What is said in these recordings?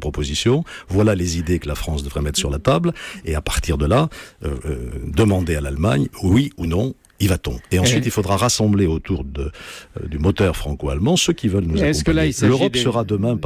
propositions, voilà les idées que la France devrait mettre sur la table, et à partir de là, demander à l'Allemagne, oui ou non, y va-t-on ? Et ensuite, il faudra rassembler autour du moteur franco-allemand ceux qui veulent nous accompagner. L'Europe sera demain,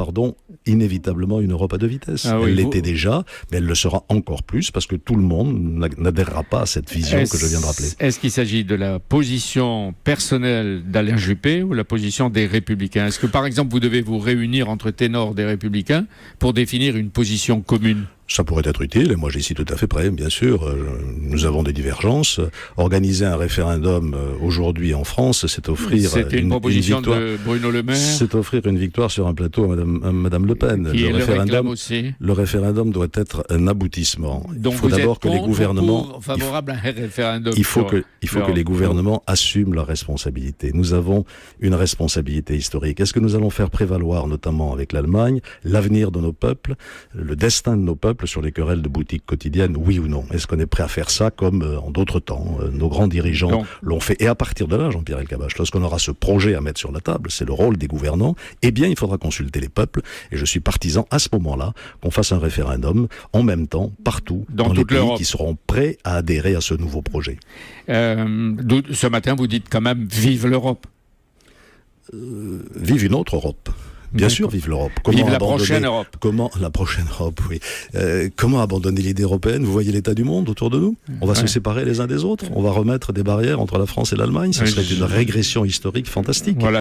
inévitablement une Europe à deux vitesses. Elle l'était déjà, mais elle le sera encore plus parce que tout le monde n'adhérera pas à cette vision que je viens de rappeler. Est-ce qu'il s'agit de la position personnelle d'Alain Juppé ou la position des Républicains ? Est-ce que, par exemple, vous devez vous réunir entre ténors des Républicains pour définir une position commune ? Ça pourrait être utile, et moi j'y suis tout à fait prêt, bien sûr. Nous avons des divergences. Organiser un référendum aujourd'hui en France, c'est offrir une proposition victoire, de Bruno Le Maire. C'est offrir une victoire sur un plateau à Madame Le Pen. Le référendum doit être un aboutissement. Donc il faut d'abord que les gouvernements... favorable à un référendum. Il faut que les gouvernements assument leurs responsabilités. Nous avons une responsabilité historique. Est-ce que nous allons faire prévaloir, notamment avec l'Allemagne, l'avenir de nos peuples, le destin de nos peuples sur les querelles de boutiques quotidiennes, oui ou non ? Est-ce qu'on est prêt à faire ça comme en d'autres temps ? Nos grands dirigeants l'ont fait. Et à partir de là, Jean-Pierre Elkabbach, lorsqu'on aura ce projet à mettre sur la table, c'est le rôle des gouvernants, eh bien il faudra consulter les peuples. Et je suis partisan à ce moment-là qu'on fasse un référendum en même temps, partout, dans les pays qui seront prêts à adhérer à ce nouveau projet. Ce matin, vous dites quand même « Vive l'Europe ». Vive une autre Europe. Bien sûr, vive l'Europe. Vive la prochaine Europe. La prochaine Europe, oui. Comment abandonner l'idée européenne ? Vous voyez l'état du monde autour de nous ? On va se séparer les uns des autres ? On va remettre des barrières entre la France et l'Allemagne ? Ce serait une régression historique fantastique. Voilà.